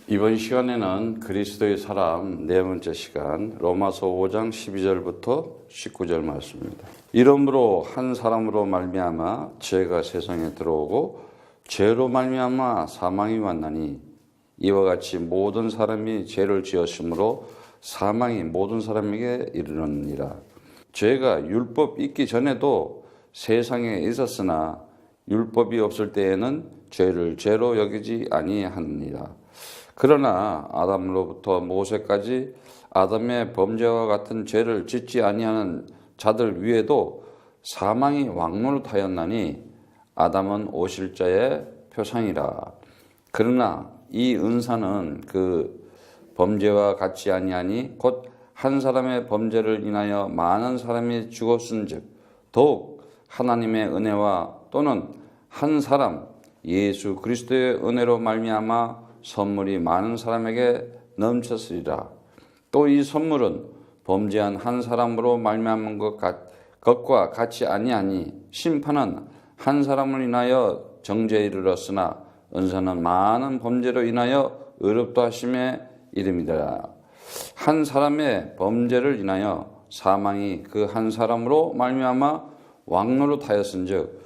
이번 시간에는 그리스도의 사람 네 번째 시간 로마서 5장 12절부터 19절 말씀입니다. 이러므로 한 사람으로 말미암아 죄가 세상에 들어오고 죄로 말미암아 사망이 왔나니 이와 같이 모든 사람이 죄를 지었으므로 사망이 모든 사람에게 이르느니라. 죄가 율법 있기 전에도 세상에 있었으나 율법이 없을 때에는 죄를 죄로 여기지 아니하느니라. 그러나 아담으로부터 모세까지 아담의 범죄와 같은 죄를 짓지 아니하는 자들 위에도 사망이 왕노릇하였나니 아담은 오실자의 표상이라. 그러나 이 은사는 그 범죄와 같지 아니하니 곧 한 사람의 범죄를 인하여 많은 사람이 죽었은즉 더욱 하나님의 은혜와 또는 한 사람 예수 그리스도의 은혜로 말미암아 선물이 많은 사람에게 넘쳤으리라. 또 이 선물은 범죄한 한 사람으로 말미암은 것과 같이 아니하니 심판은 한 사람을 인하여 정죄에 이르렀으나 은사는 많은 범죄로 인하여 의롭다 하심에 이름이라. 한 사람의 범죄를 인하여 사망이 그 한 사람으로 말미암아 왕노릇하였은즉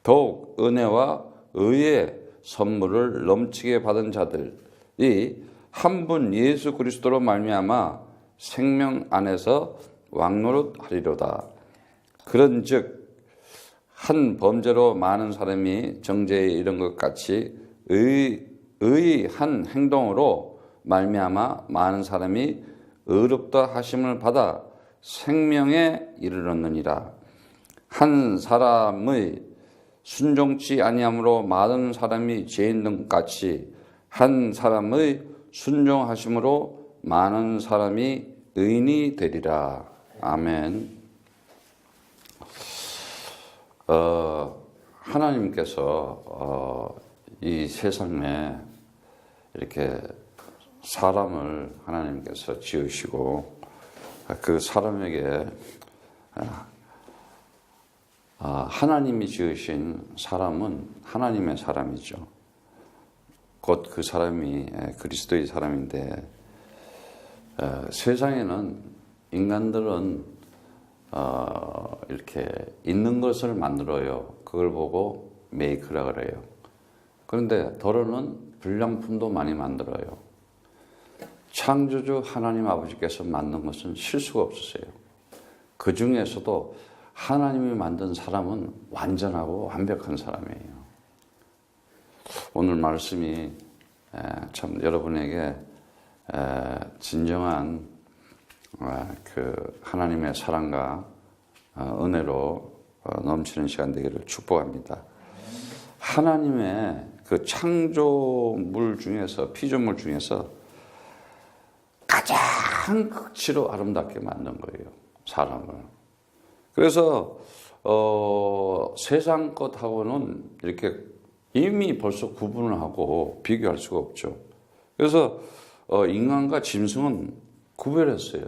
더욱 은혜와 의의 선물을 넘치게 받은 자들이 한 분 예수 그리스도로 말미암아 생명 안에서 왕노릇하리로다. 그런즉 한 범죄로 많은 사람이 정죄에 이른 것 같이 의의 한 행동으로 말미암아 많은 사람이 의롭다 하심을 받아 생명에 이르렀느니라. 한 사람의 순종치 아니함으로 많은 사람이 죄인 등 같이 한 사람의 순종하심으로 많은 사람이 의인이 되리라. 아멘. 하나님께서 이 세상에 이렇게 사람을 하나님께서 지으시고 그 사람에게 하나님이 지으신 사람은 하나님의 사람이죠. 곧 그 사람이 그리스도의 사람인데 세상에는 인간들은 이렇게 있는 것을 만들어요. 그걸 보고 메이크라 그래요. 그런데 더러는 불량품도 많이 만들어요. 창조주 하나님 아버지께서 만든 것은 실수가 없으세요. 그 중에서도 하나님이 만든 사람은 완전하고 완벽한 사람이에요. 오늘 말씀이 참 여러분에게 진정한 그 하나님의 사랑과 은혜로 넘치는 시간 되기를 축복합니다. 하나님의 그 창조물 중에서 피조물 중에서 가장 극치로 아름답게 만든 거예요. 사람을. 그래서 세상 것하고는 이렇게 이미 벌써 구분을 하고 비교할 수가 없죠. 그래서 인간과 짐승은 구별했어요.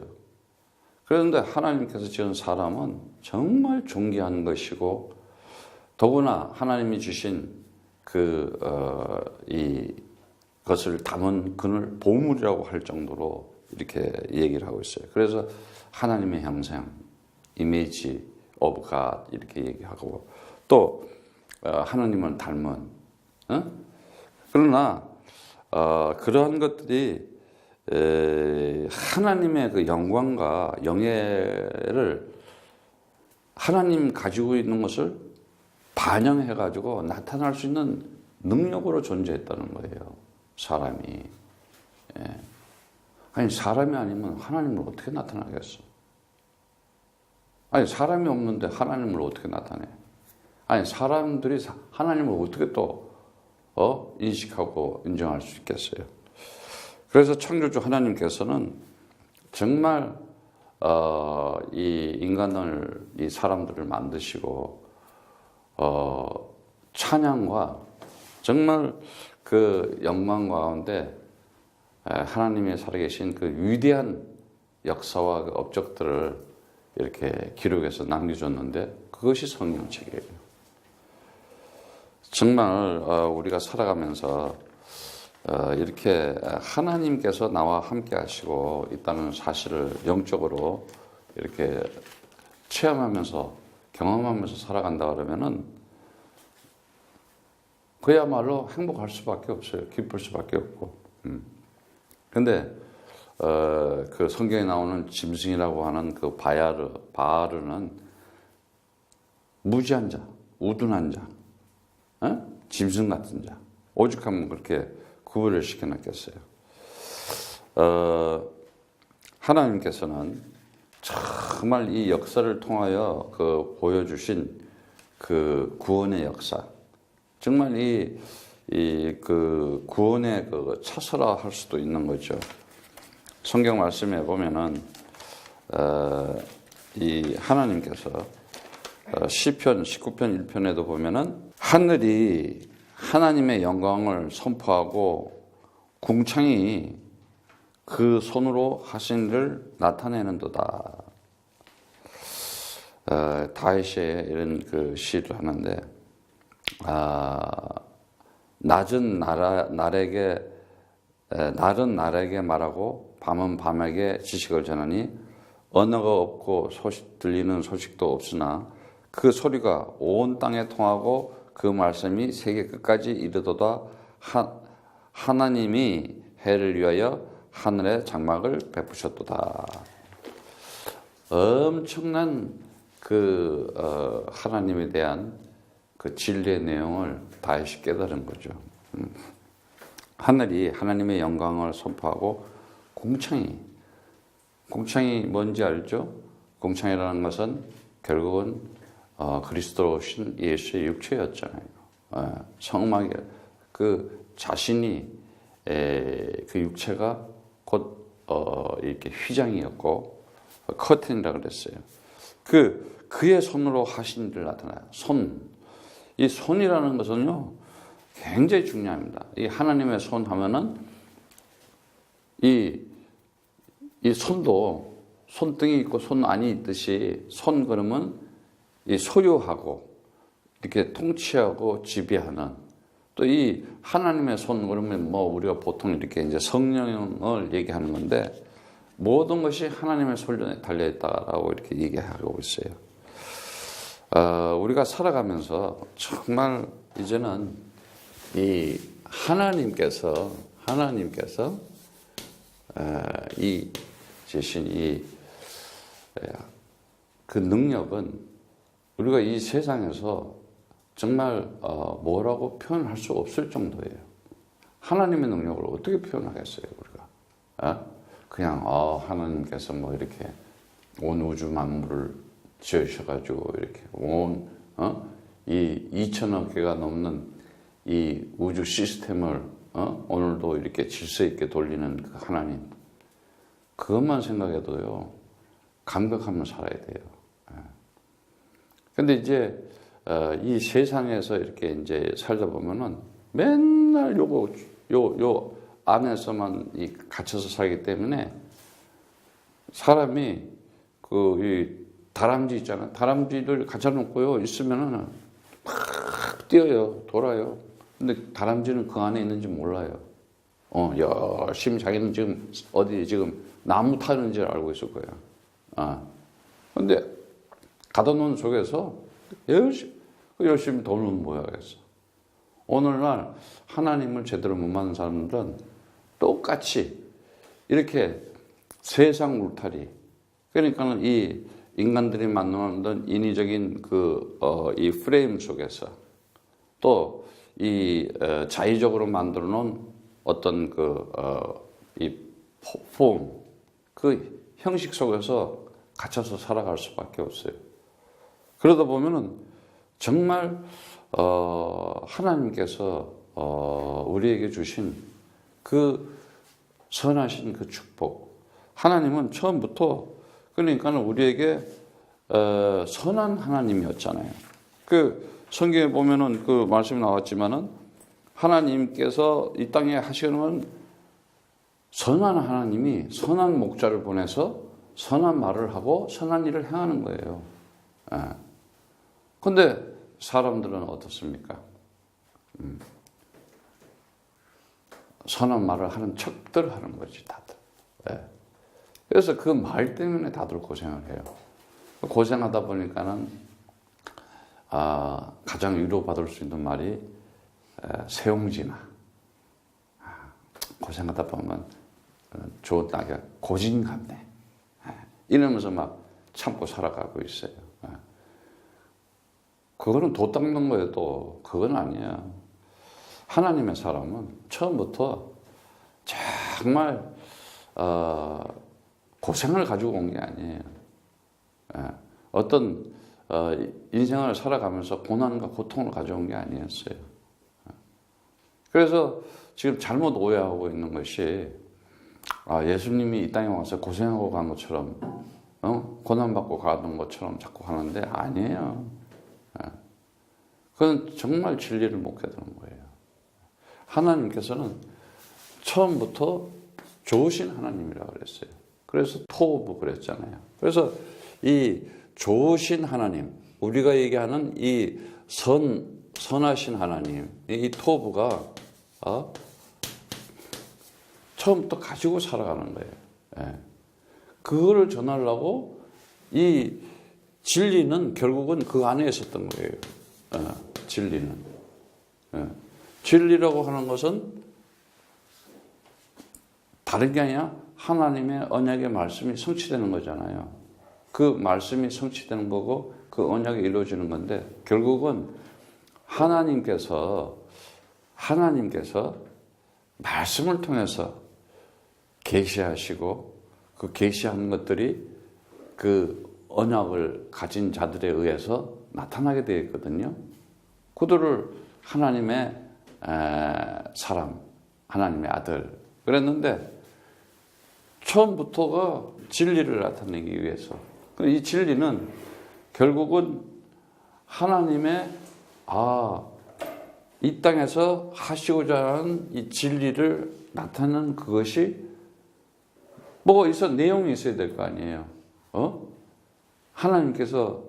그런데 하나님께서 지은 사람은 정말 존귀한 것이고 더구나 하나님이 주신 이 것을 담은 그늘 보물이라고 할 정도로 이렇게 얘기를 하고 있어요. 그래서 하나님의 형상, 이미지 오브 갓 이렇게 얘기하고 또 하나님을 닮은 그러나 그러한 것들이 하나님의 그 영광과 영예를 하나님 가지고 있는 것을 반영해 가지고 나타날 수 있는 능력으로 존재했다는 거예요. 사람이. 아니 사람이 아니면 하나님을 어떻게 나타나겠어? 아니 사람이 없는데 하나님을 어떻게 나타내? 아니 사람들이 하나님을 어떻게 또 인식하고 인정할 수 있겠어요? 그래서 창조주 하나님께서는 정말 이 인간을 이 사람들을 만드시고 찬양과 정말 그 영광 가운데 하나님의 살아계신 그 위대한 역사와 그 업적들을 이렇게 기록해서 남겨줬는데 그것이 성경책이에요. 정말 우리가 살아가면서 이렇게 하나님께서 나와 함께 하시고 있다는 사실을 영적으로 이렇게 체험하면서 경험하면서 살아간다 그러면은 그야말로 행복할 수밖에 없어요. 기쁠 수밖에 없고. 근데 그 성경에 나오는 짐승이라고 하는 그 바알은 무지한 자, 우둔한 자, 짐승 같은 자. 오죽하면 그렇게 구분을 시켜놨겠어요. 하나님께서는 정말 이 역사를 통하여 그 보여주신 그 구원의 역사, 정말 그 구원의 그 차서라 할 수도 있는 거죠. 성경 말씀에 보면은 이 하나님께서 시편 19편 1편에도 보면은 하늘이 하나님의 영광을 선포하고 궁창이 그 손으로 하신 일을 나타내는도다. 다윗이 이런 그 시를 하는데, 날은 날에게 말하고 밤은 밤에게 지식을 전하니 언어가 없고 들리는 소식도 없으나 그 소리가 온 땅에 통하고 그 말씀이 세계 끝까지 이르도다. 하나님이 해를 위하여 하늘에 장막을 베푸셨도다. 엄청난 그 하나님에 대한 그 진리의 내용을 다시 깨달은 거죠. 하늘이 하나님의 영광을 선포하고 궁창이 뭔지 알죠? 궁창이라는 것은 결국은 그리스도로 오신 예수의 육체였잖아요. 성막에 그 자신이 그 육체가 곧 이렇게 휘장이었고 커튼이라고 그랬어요. 그의 손으로 하신 일을 나타나요. 이 손이라는 것은요 굉장히 중요합니다. 이 하나님의 손 하면은 이 손도 손등이 있고 손 안이 있듯이 손 그러면 이 소유하고 이렇게 통치하고 지배하는, 또 이 하나님의 손 그러면 뭐 우리가 보통 이렇게 이제 성령을 얘기하는 건데 모든 것이 하나님의 손에 달려 있다라고 이렇게 얘기하고 있어요. 우리가 살아가면서 정말 이제는 이 하나님께서 이 주신 그 능력은 우리가 이 세상에서 정말 뭐라고 표현할 수 없을 정도예요. 하나님의 능력을 어떻게 표현하겠어요, 우리가? 그냥 하나님께서 뭐 이렇게 온 우주 만물을 지으셔가지고 이렇게 이 2천억 개가 넘는 이 우주 시스템을 오늘도 이렇게 질서 있게 돌리는 그 하나님, 그것만 생각해도요 감격하며 살아야 돼요. 근데 이제 이 세상에서 이렇게 이제 살다 보면은 맨날 요 안에서만 갇혀서 살기 때문에 사람이 이 다람쥐 있잖아요. 다람쥐를 갇혀놓고요 있으면은 막 뛰어요, 돌아요. 근데 다람쥐는 그 안에 있는지 몰라요. 열심히 자기는 지금 어디 지금 나무 타는지 알고 있을 거예요. 근데 가둬놓은 속에서 열심히 돌면 뭐 하겠어. 오늘날 하나님을 제대로 못 만난 사람들은 똑같이 이렇게 세상 울타리, 그러니까는 이 인간들이 만드는 인위적인 이 프레임 속에서 또 이 자의적으로 만들어 놓은 어떤 이 폼, 그 형식 속에서 갇혀서 살아갈 수밖에 없어요. 그러다 보면은 정말 하나님께서 우리에게 주신 그 선하신 그 축복, 하나님은 처음부터 그러니까는 우리에게 선한 하나님이었잖아요. 성경에 보면은 그 말씀이 나왔지만은 하나님께서 이 땅에 하시는 선한 하나님이 선한 목자를 보내서 선한 말을 하고 선한 일을 행하는 거예요. 그런데 사람들은 어떻습니까? 선한 말을 하는 척들 하는 거지, 다들. 예. 그래서 그 말 때문에 다들 고생을 해요. 고생하다 보니까는, 가장 위로받을 수 있는 말이, 세용지나, 고생하다 보면 좋은 낙이 고진감래. 이러면서 막 참고 살아가고 있어요. 그거는 도 닦는 거예요, 또. 그건 아니에요. 하나님의 사람은 처음부터 정말, 고생을 가지고 온 게 아니에요. 어떤, 인생을 살아가면서 고난과 고통을 가져온 게 아니었어요. 그래서 지금 잘못 오해하고 있는 것이, 예수님이 이 땅에 와서 고생하고 간 것처럼, 고난받고 가는 것처럼 자꾸 하는데 아니에요. 그건 정말 진리를 못 깨닫는 거예요. 하나님께서는 처음부터 좋으신 하나님이라고 그랬어요. 그래서 토브 그랬잖아요. 그래서 이 좋으신 하나님, 우리가 얘기하는 이 선하신 하나님, 이 토브가 처음부터 가지고 살아가는 거예요. 그거를 전하려고 이 진리는 결국은 그 안에 있었던 거예요. 진리는. 진리라고 하는 것은 다른 게 아니라 하나님의 언약의 말씀이 성취되는 거잖아요. 그 말씀이 성취되는 거고 그 언약이 이루어지는 건데 결국은 하나님께서 말씀을 통해서 계시하시고 그 계시하는 것들이 그 언약을 가진 자들에 의해서 나타나게 되어 있거든요. 그들을 하나님의 사람, 하나님의 아들 그랬는데 처음부터가 진리를 나타내기 위해서 이 진리는 결국은 하나님의 이 땅에서 하시고자 하는 이 진리를 나타내는 그것이 뭐가 있어 내용이 있어야 될 거 아니에요. 하나님께서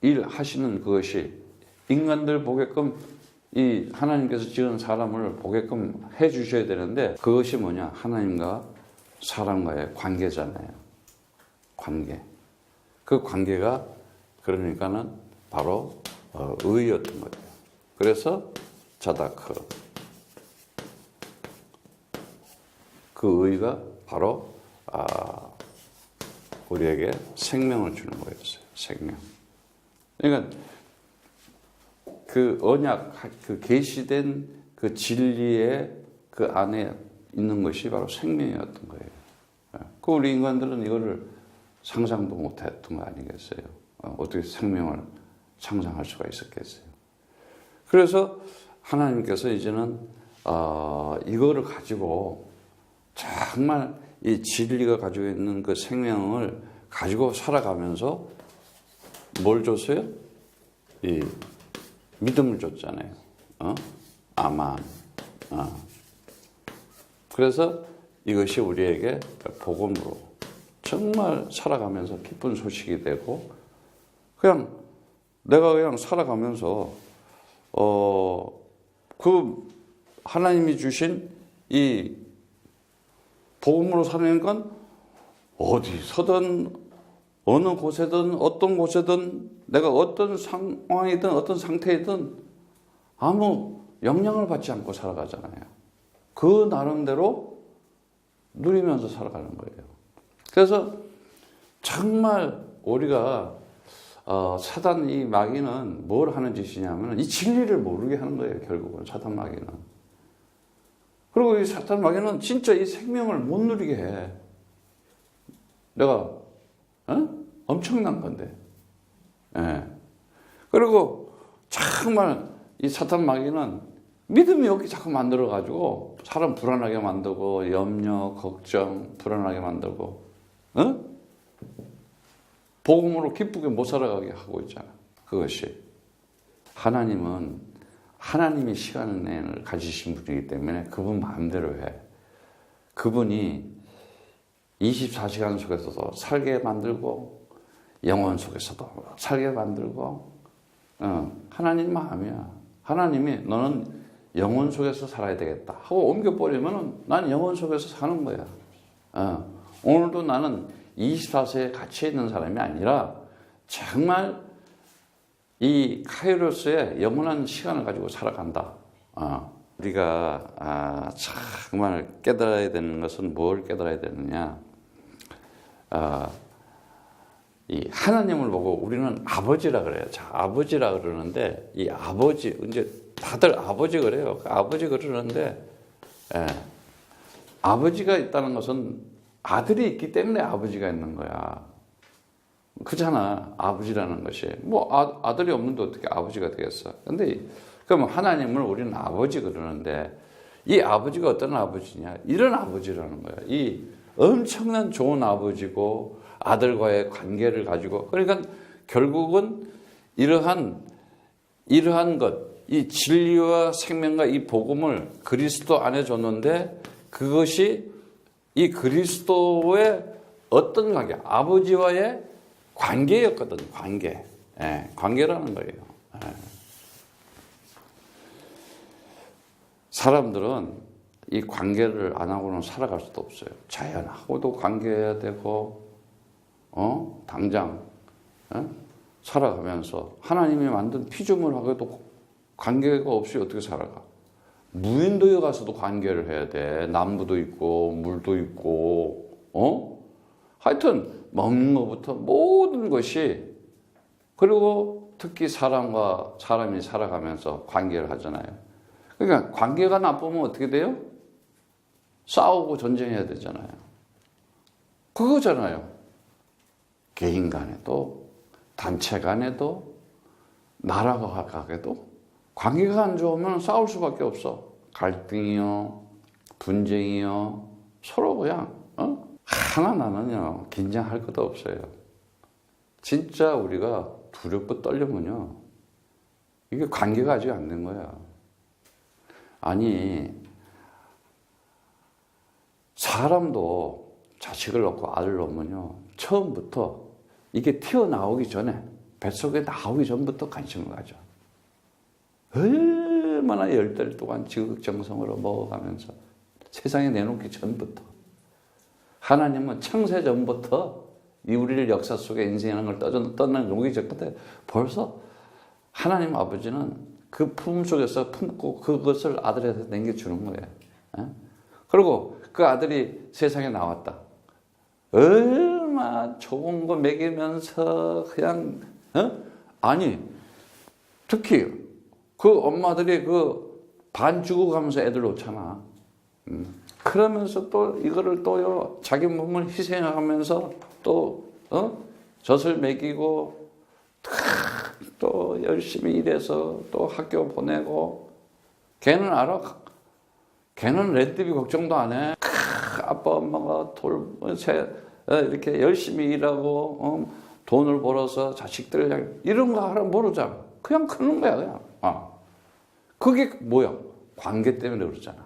일하시는 그것이 인간들 보게끔 이 하나님께서 지은 사람을 보게끔 해 주셔야 되는데 그것이 뭐냐? 하나님과 사람과의 관계잖아요. 관계. 그 관계가 그러니까는 바로 의였던 거예요. 그래서 자다크. 그 의가 바로 우리에게 생명을 주는 거였어요. 생명. 그러니까 그 언약, 그 계시된 그 진리의 그 안에 있는 것이 바로 생명이었던 거예요. 그 우리 인간들은 이거를 상상도 못했던 거 아니겠어요? 어떻게 생명을 상상할 수가 있었겠어요? 그래서 하나님께서 이제는 이거를 가지고 정말 이 진리가 가지고 있는 그 생명을 가지고 살아가면서 뭘 줬어요? 이 믿음을 줬잖아요. 아만. 그래서 이것이 우리에게 복음으로 정말 살아가면서 기쁜 소식이 되고 그냥 내가 그냥 살아가면서 그 하나님이 주신 이 복음으로 사는 건 어디서든 어느 곳에든 어떤 곳에든 내가 어떤 상황이든 어떤 상태이든 아무 영향을 받지 않고 살아가잖아요. 그 나름대로 누리면서 살아가는 거예요. 그래서 정말 우리가 사단 이 마귀는 뭘 하는 짓이냐면 이 진리를 모르게 하는 거예요. 결국은 사단 마귀는. 그리고 이 사단 마귀는 진짜 이 생명을 못 누리게 해. 내가 엄청난 건데. 예. 그리고 정말 이 사탄 마귀는 믿음이 없게 자꾸 만들어가지고 사람 불안하게 만들고 염려, 걱정, 불안하게 만들고 복음으로 기쁘게 못 살아가게 하고 있잖아. 그것이. 하나님은 하나님이 시간을 가지신 분이기 때문에 그분 마음대로 해. 그분이 24시간 속에서도 살게 만들고 영혼 속에서도 살게 만들고 하나님 마음이야. 하나님이 너는 영혼 속에서 살아야 되겠다 하고 옮겨버리면 나는 영혼 속에서 사는 거야. 오늘도 나는 24세에 갇혀 있는 사람이 아니라 정말 이 카이로스의 영원한 시간을 가지고 살아간다. 우리가 정말 깨달아야 되는 것은 뭘 깨달아야 되느냐? 이 하나님을 보고 우리는 아버지라 그래요. 자, 아버지라 그러는데 이 아버지 이제 다들 아버지 그래요. 아버지 그러는데 아버지가 있다는 것은 아들이 있기 때문에 아버지가 있는 거야. 그잖아. 아버지라는 것이 뭐 아들이 없는데 어떻게 아버지가 되겠어? 근데 그럼 하나님을 우리는 아버지 그러는데 이 아버지가 어떤 아버지냐? 이런 아버지라는 거야. 이 엄청난 좋은 아버지고 아들과의 관계를 가지고 그러니까 결국은 이러한 것, 이 진리와 생명과 이 복음을 그리스도 안에 줬는데 그것이 이 그리스도의 어떤 관계, 아버지와의 관계였거든. 관계. 관계라는 거예요. 사람들은 이 관계를 안 하고는 살아갈 수도 없어요. 자연하고도 관계해야 되고, 당장, 살아가면서 하나님이 만든 피조물하고도 관계가 없이 어떻게 살아가? 무인도에 가서도 관계를 해야 돼. 나무도 있고, 물도 있고, 하여튼, 먹는 것부터 모든 것이, 그리고 특히 사람과 사람이 살아가면서 관계를 하잖아요. 그러니까 관계가 나쁘면 어떻게 돼요? 싸우고 전쟁해야 되잖아요. 그거잖아요. 개인 간에도, 단체 간에도, 나라가 가게도 관계가 안 좋으면 싸울 수밖에 없어. 갈등이요, 분쟁이요, 서로 그냥, 하나 나는요, 긴장할 것도 없어요. 진짜 우리가 두렵고 떨리면요, 이게 관계가 아직 안 된 거야. 아니, 사람도 자식을 낳고 아들 낳으면요, 처음부터 이게 튀어나오기 전에, 뱃속에 나오기 전부터 관심을 가져. 얼마나 10달 동안 지극정성으로 먹어가면서 세상에 내놓기 전부터. 하나님은 창세 전부터 이 우리를 역사 속에 인생이라는 걸 떠나놓기 전부터 벌써 하나님 아버지는 그 품 속에서 품고 그것을 아들한테 남겨주는 거예요. 그리고 그 아들이 세상에 나왔다. 얼마나 좋은 거 먹이면서 그냥 아니 특히 그 엄마들이 그 반 죽어가면서 애들 놓잖아. 그러면서 또 이거를 또요 자기 몸을 희생하면서 또 젖을 먹이고 또 열심히 일해서 또 학교 보내고 걔는 알아. 걔는 렌트비 걱정도 안 해. 아빠 엄마가 이렇게 열심히 일하고 돈을 벌어서 자식들 이런 거 하라 모르잖아. 그냥 크는 거야 그냥. 그게 뭐야? 관계 때문에 그러잖아.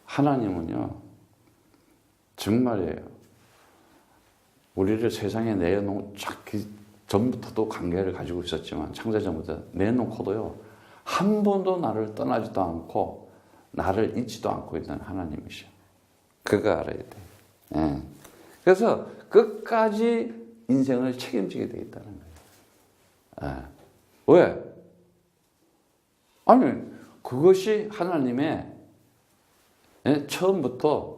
하나님은요 정말이에요. 우리를 세상에 내놓기 전부터도 관계를 가지고 있었지만 창세 전부터 내놓고도요 한 번도 나를 떠나지도 않고 나를 잊지도 않고 있는 하나님이셔. 그거 알아야 돼. 그래서 끝까지 인생을 책임지게 돼 있다는 거예요. 왜? 아니 그것이 하나님의 처음부터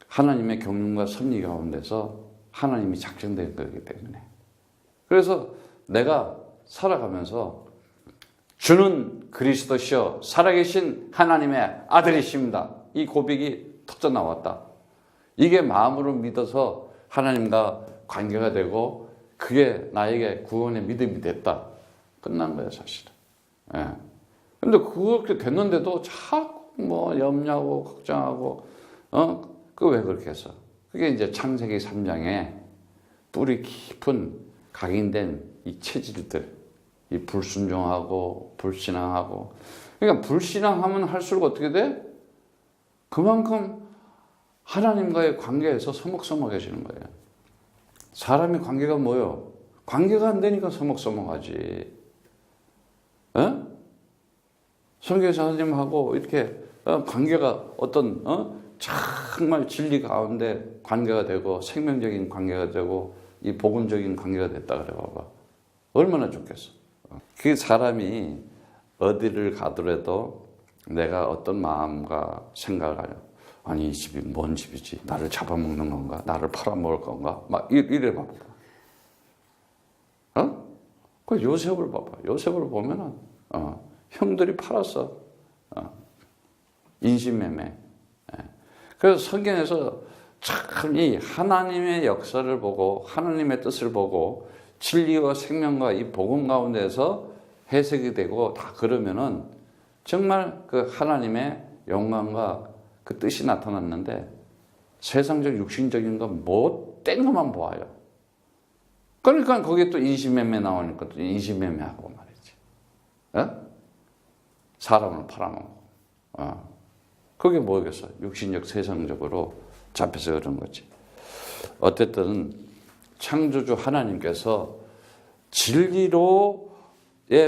하나님의 경륜과 섭리 가운데서 하나님이 작정된 거기 때문에. 그래서 내가 살아가면서 주는 그리스도시여 살아계신 하나님의 아들이십니다. 이 고백이 터져 나왔다. 이게 마음으로 믿어서 하나님과 관계가 되고 그게 나에게 구원의 믿음이 됐다. 끝난 거야 사실은. 근데 그렇게 됐는데도 자꾸 뭐 염려하고 걱정하고 그 왜 그렇게 했어? 그게 이제 창세기 3장에 뿌리 깊은 각인된 이 체질들, 이 불순종하고 불신앙하고. 그러니까 불신앙하면 할수록 어떻게 돼? 그만큼 하나님과의 관계에서 서먹서먹해지는 거예요. 사람의 관계가 뭐예요? 관계가 안 되니까 서먹서먹하지. 어? 성경에서 하나님하고 이렇게 관계가 어떤 정말 진리 가운데 관계가 되고 생명적인 관계가 되고 이 복음적인 관계가 됐다 그래 봐봐. 얼마나 좋겠어. 그 사람이 어디를 가더라도 내가 어떤 마음과 생각을 하냐. 아니 이 집이 뭔 집이지? 나를 잡아먹는 건가? 나를 팔아먹을 건가? 막 이래 봐봐. 그 요셉을 봐봐. 요셉을 보면은 형들이 팔았어. 인신매매. 그래서 성경에서 참 이 하나님의 역사를 보고 하나님의 뜻을 보고 진리와 생명과 이 복음 가운데서 해석이 되고 다 그러면은 정말 그 하나님의 영광과 그 뜻이 나타났는데 세상적 육신적인 건 못된 것만 보아요. 그러니까 거기에 또 인신매매 나오니까 또 인신매매하고 말이지. 사람을 팔아먹고. 그게 뭐겠어? 육신적 세상적으로 잡혀서 그런 거지. 어쨌든 창조주 하나님께서 진리로의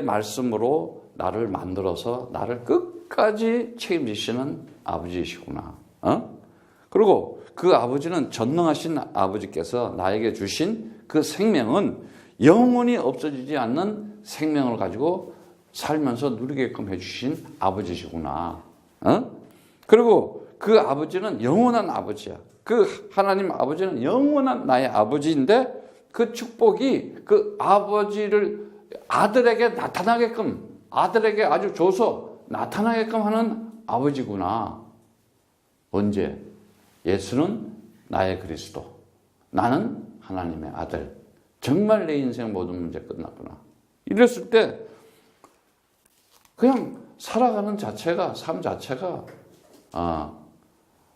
말씀으로 나를 만들어서 나를 끝까지 책임지시는 아버지이시구나. 그리고 그 아버지는 전능하신 아버지께서 나에게 주신 그 생명은 영원히 없어지지 않는 생명을 가지고 살면서 누리게끔 해주신 아버지시구나. 그리고 그 아버지는 영원한 아버지야. 그 하나님 아버지는 영원한 나의 아버지인데 그 축복이 그 아버지를 아들에게 나타나게끔, 아들에게 아주 줘서 나타나게끔 하는 아버지구나. 언제? 예수는 나의 그리스도, 나는 하나님의 아들. 정말 내 인생 모든 문제 끝났구나. 이랬을 때 그냥 살아가는 자체가, 삶 자체가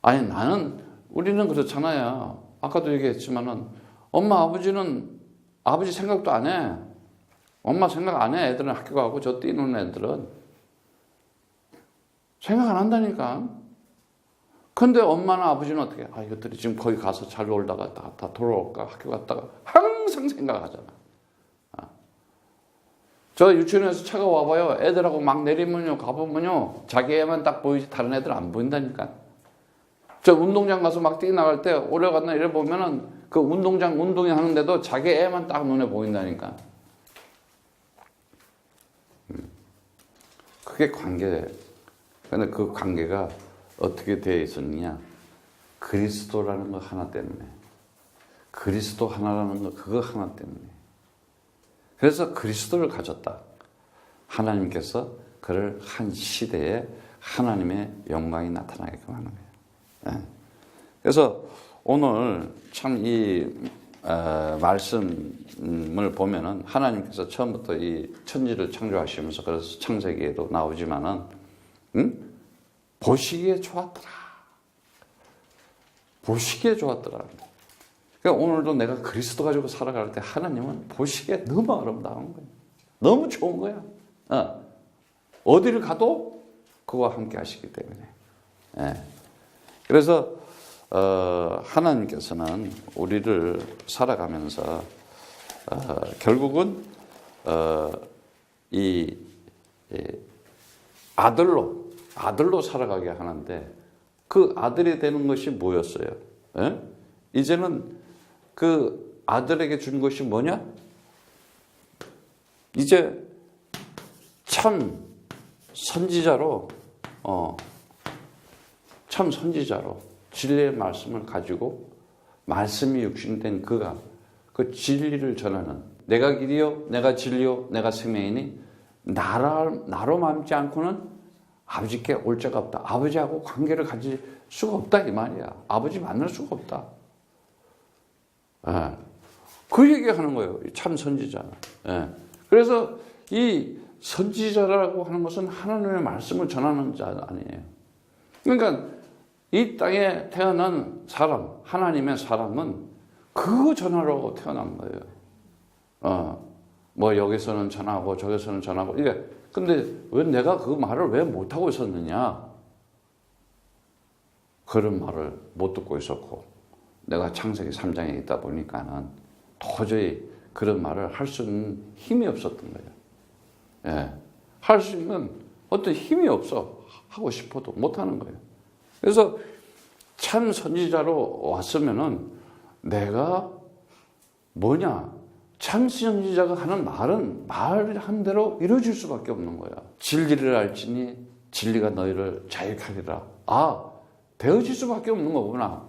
아니 나는, 우리는 그렇잖아요. 아까도 얘기했지만은 엄마 아버지는 아버지 생각도 안 해. 엄마 생각 안 해. 애들은 학교 가고 저 뛰는 애들은 생각 안 한다니까. 근데 엄마나 아버지는 어떻게? 이것들이 지금 거기 가서 잘 놀다가 다 돌아올까? 학교 갔다가 항상 생각하잖아. 저 유치원에서 차가 와봐요. 애들하고 막 내리면요, 가보면요, 자기 애만 딱 보이지 다른 애들 안 보인다니까. 저 운동장 가서 막 뛰어나갈 때 오래 갔나 이래 보면은 그 운동장 운동이 하는데도 자기 애만 딱 눈에 보인다니까. 그게 관계예요. 근데 그 관계가 어떻게 되어 있었느냐? 그리스도라는 거 하나 때문에. 그리스도 하나라는 거 그거 하나 때문에. 그래서 그리스도를 가졌다. 하나님께서 그를 한 시대에 하나님의 영광이 나타나게끔 하는 거예요. 그래서 오늘 참 이 말씀을 보면은 하나님께서 처음부터 이 천지를 창조하시면서, 그래서 창세기에도 나오지만은 보시기에 좋았더라. 보시기에 좋았더라. 그러니까 오늘도 내가 그리스도 가지고 살아갈 때 하나님은 보시기에 너무 아름다운 거예요. 너무 좋은 거야. 어디를 가도 그와 함께 하시기 때문에. 그래서 하나님께서는 우리를 살아가면서 결국은 이 아들로 살아가게 하는데, 그 아들이 되는 것이 뭐였어요? 이제는 그 아들에게 준 것이 뭐냐? 이제 참 선지자로 진리의 말씀을 가지고 말씀이 육신된 그가 그 진리를 전하는, 내가 길이요 내가 진리요 내가 생명이니 나로 맘지 않고는 아버지께 올 자가 없다. 아버지하고 관계를 가질 수가 없다 이 말이야. 아버지 만날 수가 없다. 그 얘기하는 거예요. 참 선지자는. 그래서 이 선지자라고 하는 것은 하나님의 말씀을 전하는 자 아니에요. 그러니까 이 땅에 태어난 사람, 하나님의 사람은 그거 전하려고 태어난 거예요. 뭐 여기서는 전하고 저기서는 전하고 이게. 근데 왜 내가 그 말을 왜 못하고 있었느냐? 그런 말을 못 듣고 있었고, 내가 창세기 3장에 있다 보니까는 도저히 그런 말을 할 수 있는 힘이 없었던 거예요. 할 수 있는 어떤 힘이 없어. 하고 싶어도 못하는 거예요. 그래서 참 선지자로 왔으면은 내가 뭐냐? 참 선지자가 하는 말은 말한 대로 이루어질 수밖에 없는 거야. 진리를 알지니 진리가 너희를 자유케 하리라. 아, 되어질 수밖에 없는 거구나.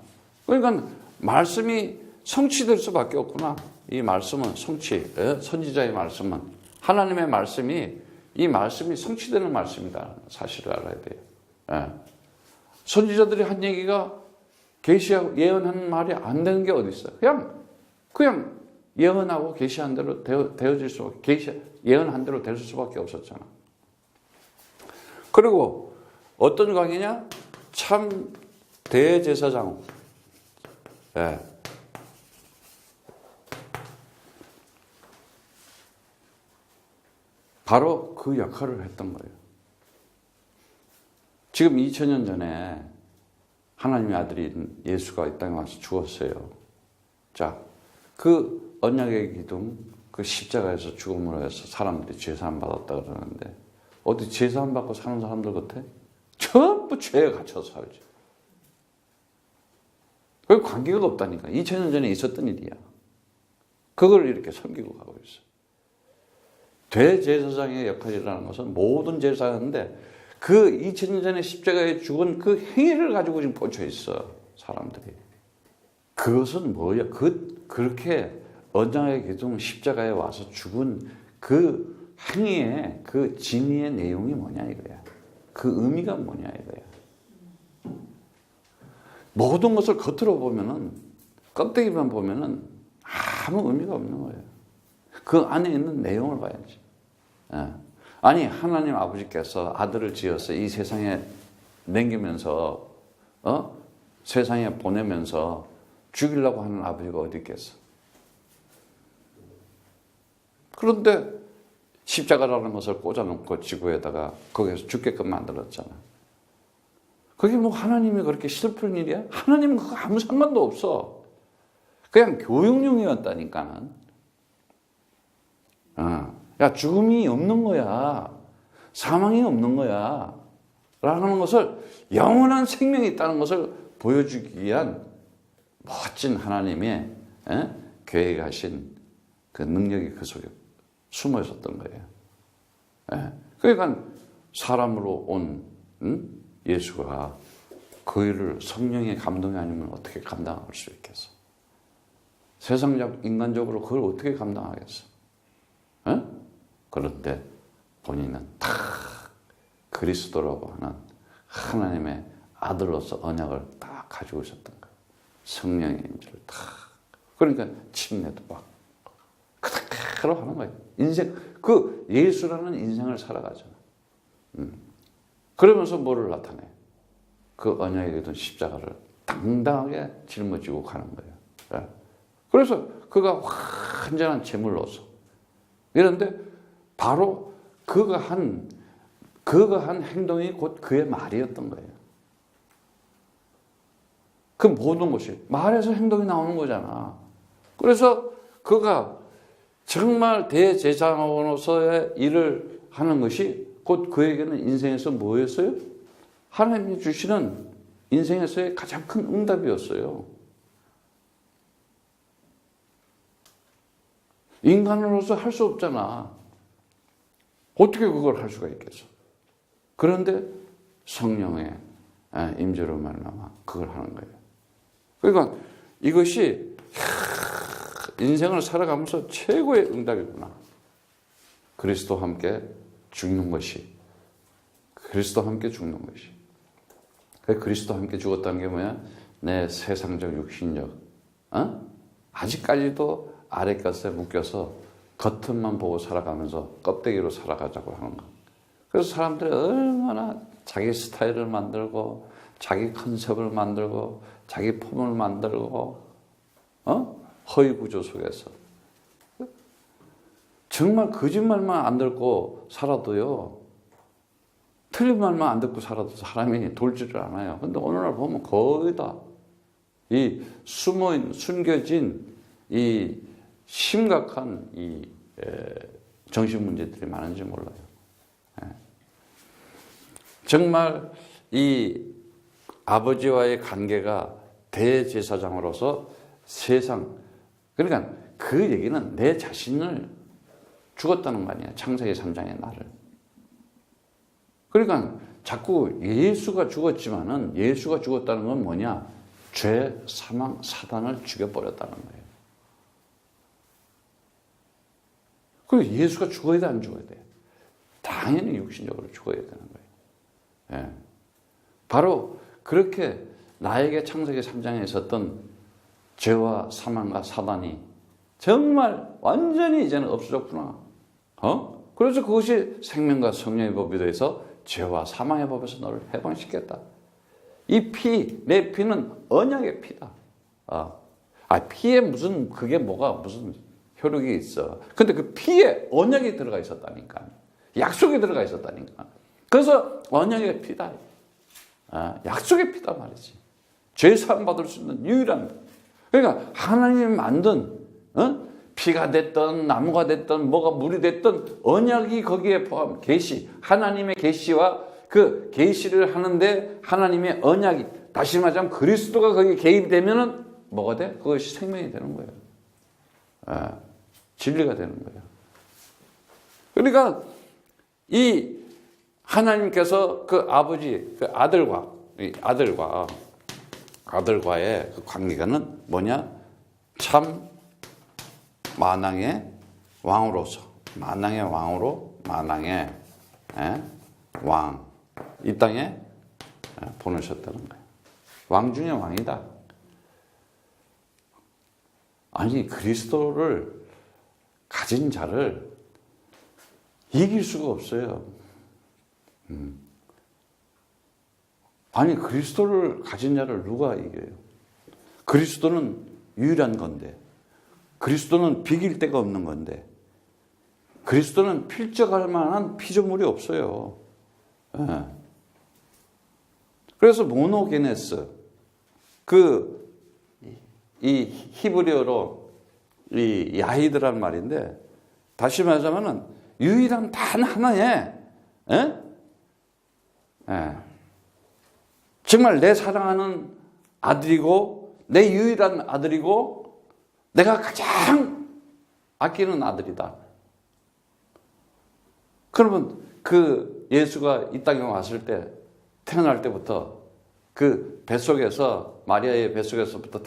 그러니까 말씀이 성취될 수밖에 없구나. 이 말씀은 선지자의 말씀은 하나님의 말씀이 이 말씀이 성취되는 말씀이다. 사실을 알아야 돼요. 예. 선지자들이 한 얘기가 계시하고 예언하는 말이 안 되는 게 어디 있어요? 그냥 예언하고 계시한 대로 되어질 수밖에 예언한 대로 될 수밖에 없었잖아. 그리고 어떤 관계냐? 참 대제사장. 예. 바로 그 역할을 했던 거예요. 지금 2000년 전에 하나님의 아들인 예수가 이 땅에 와서 죽었어요. 자, 그 언약의 기둥, 그 십자가에서 죽음으로 해서 사람들이 죄사함 받았다 그러는데 어디 죄사함 받고 사는 사람들 같아? 전부 죄에 갇혀서 살지. 그 관계가 없다니까. 2000년 전에 있었던 일이야. 그걸 이렇게 섬기고 가고 있어. 대제사장의 역할이라는 것은 모든 제사였는데 그 2000년 전에 십자가에 죽은 그 행위를 가지고 지금 꽂혀 있어, 사람들이. 그것은 뭐야? 그렇게 언약의 기둥 십자가에 와서 죽은 그 행위의 그 진리의 내용이 뭐냐 이거야. 그 의미가 뭐냐 이거야. 모든 것을 겉으로 보면은, 껍데기만 보면은 아무 의미가 없는 거예요. 그 안에 있는 내용을 봐야지. 예. 아니, 하나님 아버지께서 아들을 지어서 이 세상에 남기면서, 세상에 보내면서 죽이려고 하는 아버지가 어디 있겠어? 그런데 십자가라는 것을 꽂아놓고 지구에다가 거기에서 죽게끔 만들었잖아. 그게 뭐 하나님이 그렇게 슬픈 일이야? 하나님은 그거 아무 상관도 없어. 그냥 교육용이었다니까는. 야, 죽음이 없는 거야. 사망이 없는 거야. 라는 것을, 영원한 생명이 있다는 것을 보여주기 위한 멋진 하나님의 계획하신 그 능력이 그 속에 숨어 있었던 거예요. 그러니까 사람으로 온 예수가 그 일을 성령의 감동이 아니면 어떻게 감당할 수 있겠어? 세상적, 인간적으로 그걸 어떻게 감당하겠어? 그런데 본인은 다 그리스도라고 하는 하나님의 아들로서 언약을 다 가지고 있었던 거예요. 성령의 임재를 다. 그러니까 침례도 받고 그대로 하는 거예요. 인생, 그 예수라는 인생을 살아가잖아. 그러면서 뭐를 나타내? 그 언약에 있던 십자가를 당당하게 짊어지고 가는 거예요. 그래서 그가 완전한 제물로서. 이런데 바로 그가 한 행동이 곧 그의 말이었던 거예요. 그 모든 것이 말에서 행동이 나오는 거잖아. 그래서 그가 정말 대제사장으로서의 일을 하는 것이 곧 그에게는 인생에서 뭐였어요? 하나님이 주시는 인생에서의 가장 큰 응답이었어요. 인간으로서 할 수 없잖아. 어떻게 그걸 할 수가 있겠어? 그런데 성령의 임재로 말미암아 그걸 하는 거예요. 그러니까 이것이 인생을 살아가면서 최고의 응답이구나. 그리스도와 함께 죽는 것이. 그리스도와 함께 죽는 것이. 그리스도와 함께 죽었다는 게 뭐야? 내 세상적, 육신적, 아직까지도 아랫것에 묶여서 겉은만 보고 살아가면서 껍데기로 살아가자고 하는 거. 그래서 사람들이 얼마나 자기 스타일을 만들고 자기 컨셉을 만들고 자기 폼을 만들고 허위 구조 속에서 정말 거짓말만 안 듣고 살아도요, 틀린 말만 안 듣고 살아도 사람이 돌지를 않아요. 근데 오늘날 보면 거의 다 이 숨겨진 이 심각한 이 정신 문제들이 많은지 몰라요. 정말 이 아버지와의 관계가 대제사장으로서 세상, 그러니까 그 얘기는 내 자신을 죽었다는 거 아니야. 창세기 3장의 나를. 그러니까 자꾸 예수가 죽었지만은 예수가 죽었다는 건 뭐냐? 죄, 사망, 사단을 죽여버렸다는 거예요. 그리고 예수가 죽어야 돼, 안 죽어야 돼? 당연히 육신적으로 죽어야 되는 거예요. 예. 바로 그렇게 나에게 창세기 3장에 있었던 죄와 사망과 사단이 정말 완전히 이제는 없어졌구나. 그래서 그것이 생명과 성령의 법이 돼서 죄와 사망의 법에서 너를 해방시켰다. 이 피, 내 피는 언약의 피다. 피에 무슨, 그게 뭐가 무슨 효력이 있어. 근데 그 피에 언약이 들어가 있었다니까. 약속이 들어가 있었다니까. 그래서 언약의 피다. 약속의 피다 말이지. 죄 사함 받을 수 있는 유일한. 그러니까 하나님이 만든 피가 됐든 나무가 됐든 뭐가 물이 됐든 언약이 거기에 포함. 계시, 하나님의 계시와 그 계시를 하는데 하나님의 언약이, 다시 말하자면 그리스도가 거기에 개입이 되면은 뭐가 돼? 그것이 생명이 되는 거예요. 진리가 되는 거예요. 그러니까 이 하나님께서 그 아버지, 그 아들과의 그 관계가는 뭐냐? 참 만왕의 왕으로서, 만왕의 왕으로, 만왕의 왕, 이 땅에 보내셨다는 거예요. 왕 중에 왕이다. 아니, 그리스도를 가진 자를 이길 수가 없어요. 아니, 그리스도를 가진 자를 누가 이겨요? 그리스도는 유일한 건데, 그리스도는 비길 데가 없는 건데, 그리스도는 필적할 만한 피조물이 없어요. 그래서 모노게네스, 이 히브리어로 이 야히드란 말인데, 다시 말하자면은 유일한 단 하나의, 정말 내 사랑하는 아들이고, 내 유일한 아들이고, 내가 가장 아끼는 아들이다. 그러면 그 예수가 이 땅에 왔을 때, 태어날 때부터 그 뱃속에서, 마리아의 뱃속에서부터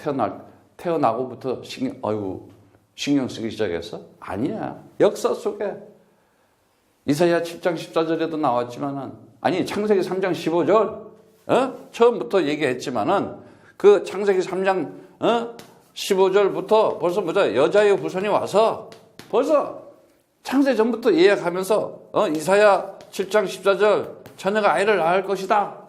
태어나고부터 신경 쓰기 시작했어? 아니야. 역사 속에 이사야 7장 14절에도 나왔지만은, 아니, 창세기 3장 15절, 처음부터 얘기했지만은, 그 창세기 3장, 15절부터 벌써 보자. 여자의 후손이 와서 벌써 창세 전부터 예약하면서, 이사야 7장 14절, 처녀가 아이를 낳을 것이다.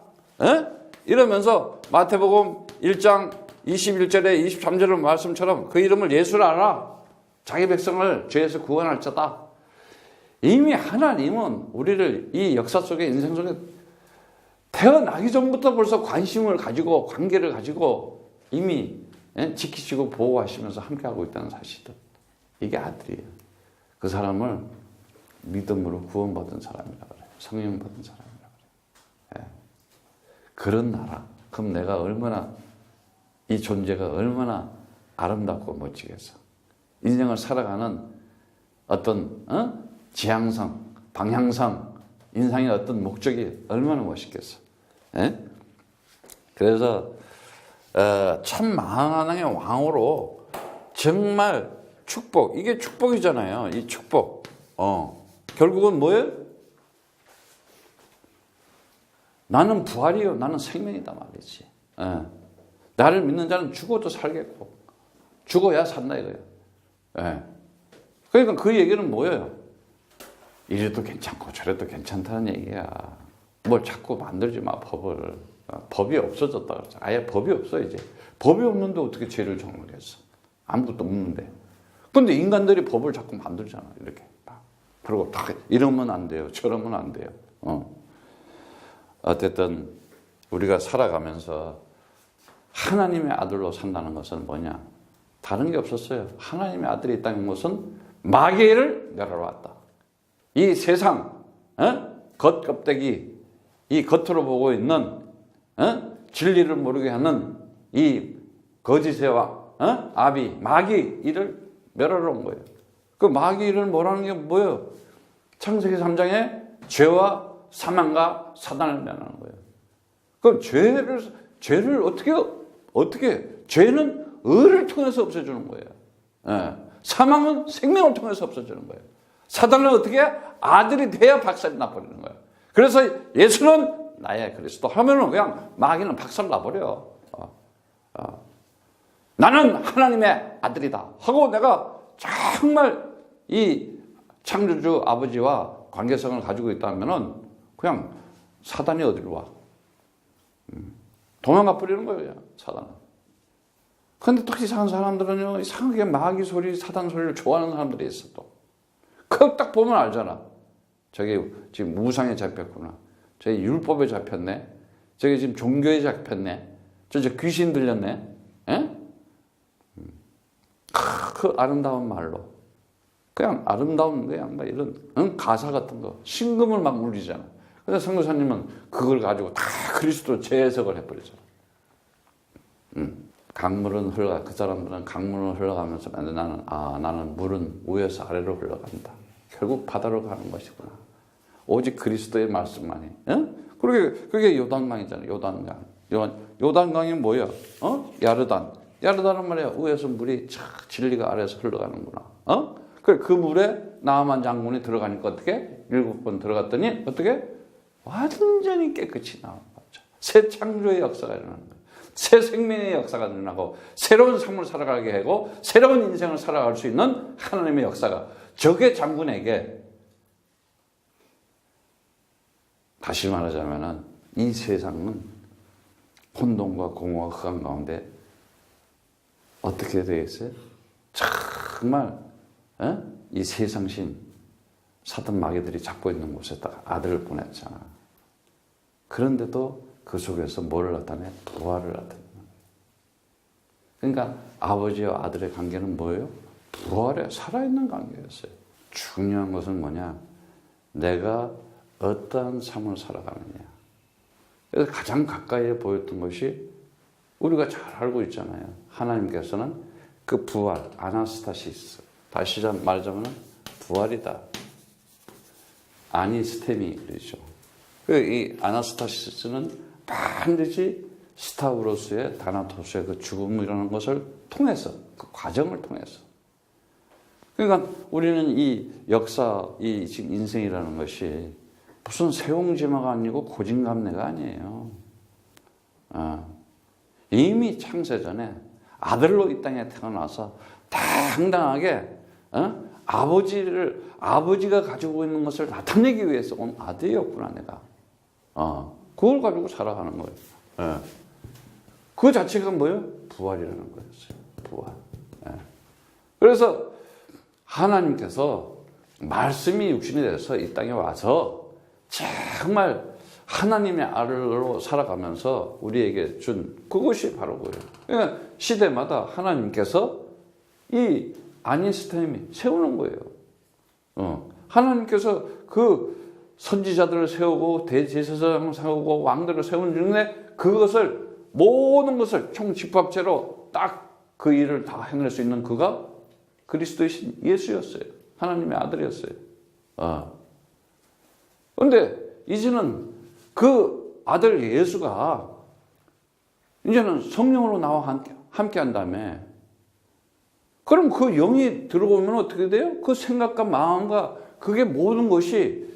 이러면서 마태복음 1장 21절에 23절의 말씀처럼 그 이름을 예수라 하라. 자기 백성을 죄에서 구원할 자다. 이미 하나님은 우리를 이 역사 속에, 인생 속에 태어나기 전부터 벌써 관심을 가지고, 관계를 가지고 이미 지키시고 보호하시면서 함께하고 있다는 사실들. 이게 아들이에요. 그 사람을 믿음으로 구원받은 사람이라고 그래요. 성령 받은 사람이라고 그래요. 그런 나라. 그럼 내가 얼마나, 이 존재가 얼마나 아름답고 멋지겠어. 인생을 살아가는 어떤 지향성, 방향성, 인생의 어떤 목적이 얼마나 멋있겠어. 그래서 참 만왕의 왕으로 정말 축복, 이게 축복이잖아요. 이 축복. 결국은 뭐예요? 나는 부활이요, 나는 생명이다 말이지. 나를 믿는 자는 죽어도 살겠고, 죽어야 산다 이거예요. 그러니까 그 얘기는 뭐예요? 이래도 괜찮고 저래도 괜찮다는 얘기야. 뭘 자꾸 만들지 마, 법을. 법이 없어졌다 그러죠. 아예 법이 없어 이제. 법이 없는데 어떻게 죄를 정하겠어? 아무것도 없는데. 근데 인간들이 법을 자꾸 만들잖아, 이렇게. 그리고 다 이러면 안 돼요, 저러면 안 돼요. 어쨌든 우리가 살아가면서 하나님의 아들로 산다는 것은 뭐냐? 다른 게 없었어요. 하나님의 아들이 있다는 것은 마귀를 멸하러 왔다. 이 세상 겉껍데기, 이 겉으로 보고 있는 진리를 모르게 하는 이 거짓의 아비 마귀 이를 멸하러 온 거예요. 그 마귀 일을 뭐라는 게 뭐예요? 창세기 3장에 죄와 사망과 사단을 멸하는 거예요. 그럼 죄를 어떻게 죄는 의를 통해서 없애주는 거예요. 사망은 생명을 통해서 없어지는 거예요. 사단은 어떻게 아들이 돼야 박살이 나버리는 거예요. 그래서 예수는 나의 그리스도 하면은 그냥 마귀는 박살 나버려. 나는 하나님의 아들이다 하고 내가 정말 이 창조주 아버지와 관계성을 가지고 있다면은 그냥 사단이 어디로 와? 도망가 버리는 거예요, 사단은. 그런데 또 이상한 사람들은요, 이상하게 마귀 소리, 사단 소리를 좋아하는 사람들이 있어 또. 그거 딱 보면 알잖아. 저기 지금 무상에 잡혔구나. 저기 율법에 잡혔네. 저기 지금 종교에 잡혔네. 저 귀신 들렸네. 그 아름다운 말로. 그냥 아름다운 그냥 막 이런 가사 같은 거. 신금을 막 울리잖아. 그래서 선교사님은 그걸 가지고 다 그리스도 재해석을 해버리잖아. 강물은 그 사람들은 강물은 흘러가면서 나는 물은 위에서 아래로 흘러간다. 결국 바다로 가는 것이구나. 오직 그리스도의 말씀만이. 그게 요단강이잖아요. 요단강이 뭐야? 야르단은 말이야. 위에서 물이 착 진리가 아래에서 흘러가는구나. 그 물에 나아만 장군이 들어가니까 어떻게? 7번 들어갔더니 어떻게? 완전히 깨끗이 나온 거죠. 새 창조의 역사가 일어나는 거예요. 새 생명의 역사가 일어나고 새로운 삶을 살아가게 하고 새로운 인생을 살아갈 수 있는 하나님의 역사가 적의 장군에게, 다시 말하자면 이 세상은 혼돈과 공허와 흑암 가운데 어떻게 되겠어요? 정말 이 세상신 사단 마귀들이 잡고 있는 곳에다가 아들을 보냈잖아. 그런데도 그 속에서 뭐를 나타내? 부활을 나타내. 그러니까 아버지와 아들의 관계는 뭐예요? 부활에 살아있는 관계였어요. 중요한 것은 뭐냐? 내가 어떠한 삶을 살아가느냐. 그래서 가장 가까이에 보였던 것이 우리가 잘 알고 있잖아요. 하나님께서는 그 부활, 아나스타시스. 다시 말하자면 부활이다. 아니스템이 그러죠. 이 아나스타시스는 반드시 스타우로스의 다나토스의 그 죽음이라는 것을 통해서, 그 과정을 통해서. 그러니까 우리는 이 역사, 이 지금 인생이라는 것이 무슨 세옹지마가 아니고 고진감래가 아니에요. 이미 창세 전에 아들로 이 땅에 태어나서 당당하게 아버지가 가지고 있는 것을 나타내기 위해서 온 아들이었구나, 내가. 그걸 가지고 살아가는 거예요. 그 자체가 뭐예요? 부활이라는 거였어요. 부활. 그래서 하나님께서 말씀이 육신이 돼서 이 땅에 와서 정말 하나님의 아들로 살아가면서 우리에게 준 그것이 바로 그거예요. 그러니까 시대마다 하나님께서 이 아니스템이 세우는 거예요. 하나님께서 그 선지자들을 세우고 대제사장을 세우고 왕들을 세우는 중에 그것을 모든 것을 총집합체로 딱 그 일을 다 해낼 수 있는 그가 그리스도이신 예수였어요. 하나님의 아들이었어요. 그런데 이제는 그 아들 예수가 이제는 성령으로 나와 함께 한 다음에, 그럼 그 영이 들어오면 어떻게 돼요? 그 생각과 마음과 그게 모든 것이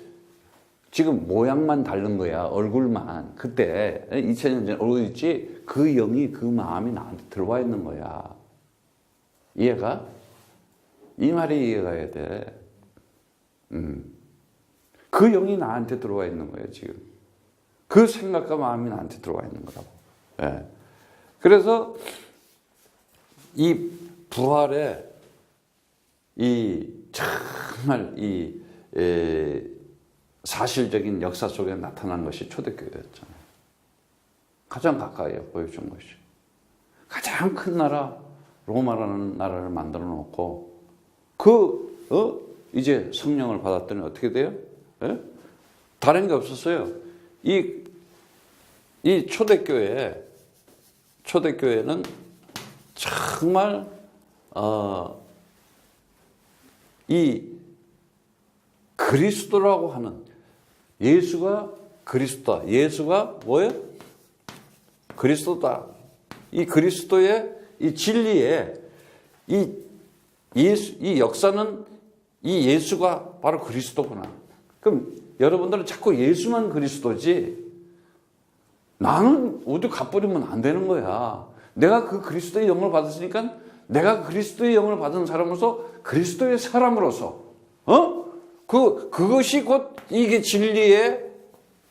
지금 모양만 다른 거야. 얼굴만. 그때 2000년 전에 얼굴 있지, 그 영이 그 마음이 나한테 들어와 있는 거야. 이해가? 이 말이 이해가 해야 돼. 그 영이 나한테 들어와 있는 거예요, 지금. 그 생각과 마음이 나한테 들어와 있는 거라고. 예. 그래서 이 부활의 이 정말 이 사실적인 역사 속에 나타난 것이 초대교회였잖아요. 가장 가까이에 보여준 것이. 가장 큰 나라, 로마라는 나라를 만들어 놓고, 이제 성령을 받았더니 어떻게 돼요? 예? 다른 게 없었어요. 이 이 초대교회는 정말 이 그리스도라고 하는 예수가 그리스도다. 예수가 뭐예요? 그리스도다. 이 그리스도의 이 진리에 이 역사는 이 예수가 바로 그리스도구나. 그럼 여러분들은 자꾸 예수만 그리스도지 나는 어디 갚버리면 안 되는 거야. 내가 그 그리스도의 영을 받았으니까 내가 그리스도의 영을 받은 사람으로서 그리스도의 사람으로서 그것이 곧 이게 진리의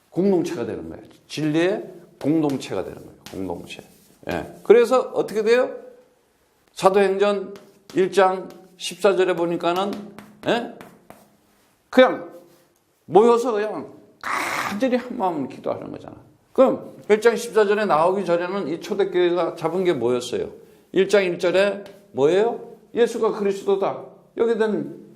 공동체가 되는 거예요. 진리의 공동체가 되는 거예요. 공동체. 예. 그래서 어떻게 돼요? 사도행전 1장 14절에 보니까는 그냥 모여서 그냥 간절히 한 마음으로 기도하는 거잖아. 그럼 1장 14절에 나오기 전에는 이 초대교회가 잡은 게 뭐였어요? 1장 1절에 뭐예요? 예수가 그리스도다. 여기에 대한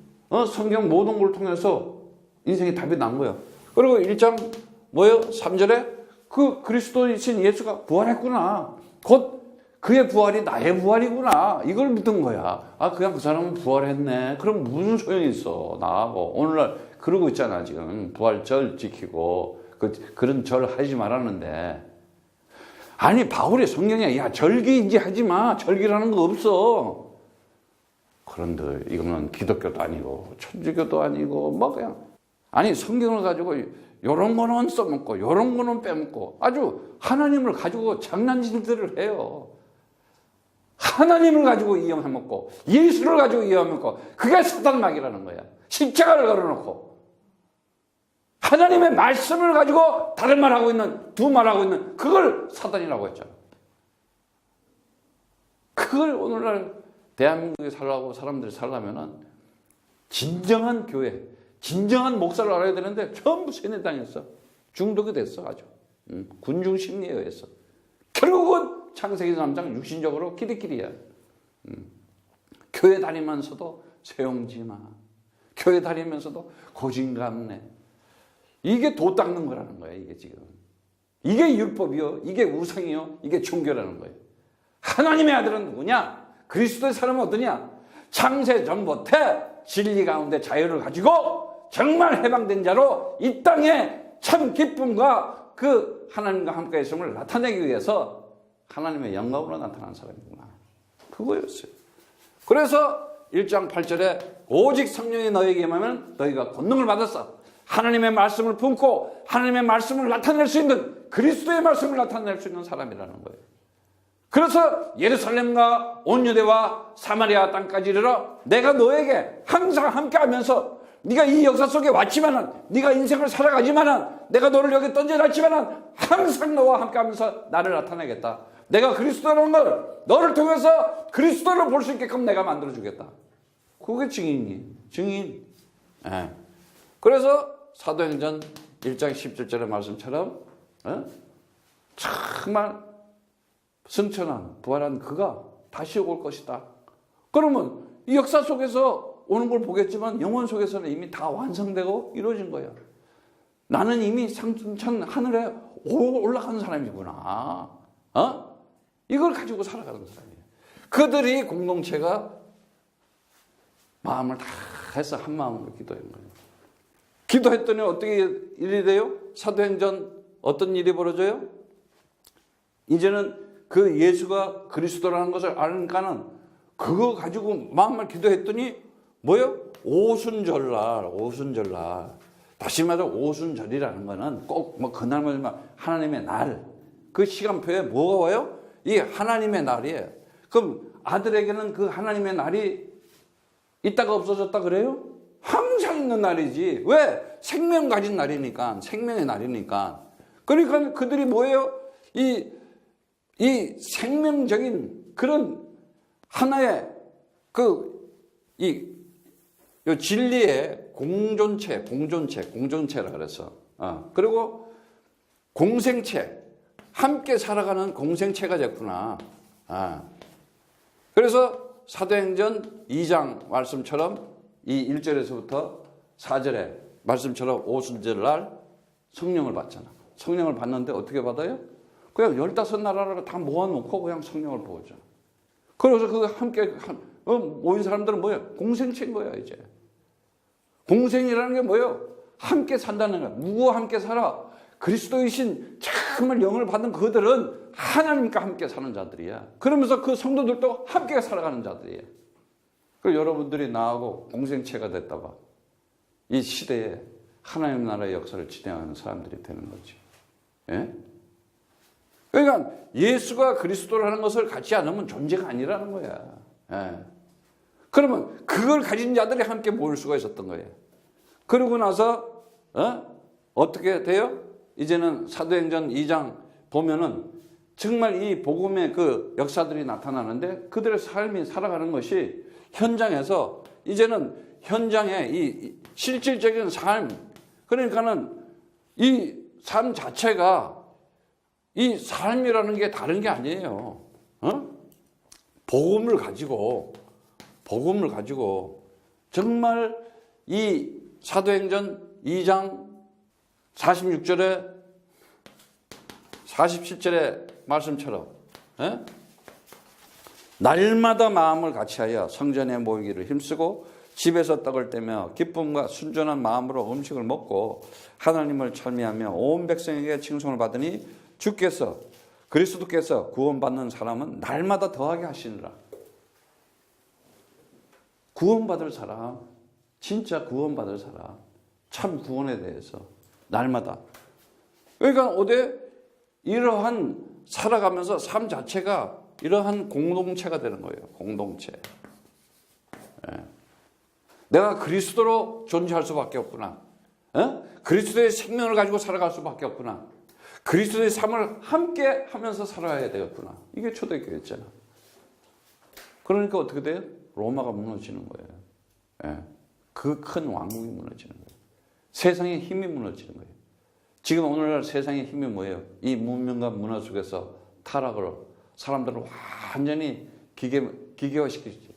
성경 모든 걸 통해서 인생의 답이 난 거예요. 그리고 1장 뭐예요? 3절에 그 그리스도이신 예수가 부활했구나. 곧 그의 부활이 나의 부활이구나. 이걸 믿은 거야. 그냥 그 사람은 부활했네. 그럼 무슨 소용이 있어. 나하고. 오늘날 그러고 있잖아. 지금 부활절 지키고 그런 절 하지 말았는데. 아니 바울이 성경에 야 절기 이제 하지 마. 절기라는 거 없어. 그런데 이거는 기독교도 아니고 천주교도 아니고 뭐 그냥 아니 성경을 가지고 요런 거는 써먹고 요런 거는 빼먹고 아주 하나님을 가지고 장난질들을 해요. 하나님을 가지고 이용해먹고 예수를 가지고 이용해먹고 그게 사단막이라는 거야. 십자가를 걸어놓고 하나님의 말씀을 가지고 다른 말하고 있는 두 말하고 있는 그걸 사단이라고 했잖아. 그걸 오늘날 대한민국에 살라고 사람들이 살려면은 진정한 교회 진정한 목사를 알아야 되는데 전부 세뇌당했어. 중독이 됐어 아주. 군중 심리에 의해서. 결국은 창세기 3장 육신적으로 끼리끼리야. 교회 다니면서도 세용지마. 교회 다니면서도 고진감래. 이게 도 닦는 거라는 거야 이게 지금. 이게 율법이요. 이게 우상이요. 이게 종교라는 거예요. 하나님의 아들은 누구냐? 그리스도의 사람은 어떠냐? 창세 전부터 진리 가운데 자유를 가지고 정말 해방된 자로 이 땅에 참 기쁨과 그 하나님과 함께 있음을 나타내기 위해서 하나님의 영광으로 나타난 사람이구나. 그거였어요. 그래서 1장 8절에 오직 성령이 너에게 임하면 너희가 권능을 받았어. 하나님의 말씀을 품고 하나님의 말씀을 나타낼 수 있는 그리스도의 말씀을 나타낼 수 있는 사람이라는 거예요. 그래서 예루살렘과 온 유대와 사마리아 땅까지 이르러 내가 너에게 항상 함께하면서 네가 이 역사 속에 왔지만은 네가 인생을 살아가지만은 내가 너를 여기 던져놨지만은 항상 너와 함께하면서 나를 나타내겠다. 내가 그리스도라는 걸 너를 통해서 그리스도를 볼 수 있게끔 내가 만들어주겠다. 그게 증인. 예. 그래서 사도행전 1장 17절의 말씀처럼 정말 승천한 부활한 그가 다시 올 것이다. 그러면 이 역사 속에서 오는 걸 보겠지만 영혼 속에서는 이미 다 완성되고 이루어진 거야. 나는 이미 상천 하늘에 올라간 사람이구나. 이걸 가지고 살아가는 사람이에요. 그들이 공동체가 마음을 다 해서 한 마음으로 기도하는 거예요. 기도했더니 어떻게 일이 돼요? 사도행전 어떤 일이 벌어져요? 이제는 그 예수가 그리스도라는 것을 아니까는 그거 가지고 마음을 기도했더니 뭐요? 오순절날. 다시 말해서 오순절이라는 거는 꼭 뭐 그날만 하나님의 날. 그 시간표에 뭐가 와요? 이 하나님의 날이에요. 그럼 아들에게는 그 하나님의 날이 있다가 없어졌다 그래요? 항상 있는 날이지. 왜? 생명 가진 날이니까. 생명의 날이니까. 그러니까 그들이 뭐예요? 이 생명적인 그런 하나의 이 진리의 공존체라 그래서. 그리고 공생체. 함께 살아가는 공생체가 됐구나. 그래서 사도행전 2장 말씀처럼 이 1절에서부터 4절의 말씀처럼 오순절날 성령을 받잖아. 성령을 받는데 어떻게 받아요? 그냥 15나라를 다 모아놓고 그냥 성령을 부어줘. 그래서 그 함께 모인 사람들은 뭐예요? 공생체인 거야, 이제. 공생이라는 게 뭐예요? 함께 산다는 거야. 누구와 함께 살아? 그리스도이신 정말 영을 받은 그들은 하나님과 함께 사는 자들이야. 그러면서 그 성도들도 함께 살아가는 자들이에요. 그리고 여러분들이 나하고 공생체가 됐다 봐. 이 시대에 하나님 나라의 역사를 진행하는 사람들이 되는 거지. 예? 그러니까 예수가 그리스도라는 것을 갖지 않으면 존재가 아니라는 거야. 예. 그러면 그걸 가진 자들이 함께 모일 수가 있었던 거예요. 그러고 나서 어떻게 돼요? 이제는 사도행전 2장 보면은 정말 이 복음의 그 역사들이 나타나는데 그들의 삶이 살아가는 것이 현장에서 이제는 현장의 이 실질적인 삶, 그러니까는 이 삶 자체가 이 삶이라는 게 다른 게 아니에요. 복음을 가지고 정말 이 사도행전 2장 46절에 47절의 말씀처럼 날마다 마음을 같이하여 성전에 모이기를 힘쓰고 집에서 떡을 떼며 기쁨과 순전한 마음으로 음식을 먹고 하나님을 찬미하며 온 백성에게 칭송을 받으니 주께서 그리스도께서 구원받는 사람은 날마다 더하게 하시느라. 구원받을 사람, 진짜 구원받을 사람, 참 구원에 대해서 날마다. 그러니까 어디 이러한 살아가면서 삶 자체가 이러한 공동체가 되는 거예요. 공동체. 예. 내가 그리스도로 존재할 수밖에 없구나. 그리스도의 생명을 가지고 살아갈 수밖에 없구나. 그리스도의 삶을 함께 하면서 살아야 되겠구나. 이게 초대교회였잖아. 그러니까 어떻게 돼요? 로마가 무너지는 거예요. 예. 그 큰 왕국이 무너지는 거예요. 세상의 힘이 무너지는 거예요. 지금 오늘날 세상의 힘이 뭐예요? 이 문명과 문화 속에서 타락으로 사람들을 완전히 기계화시키지.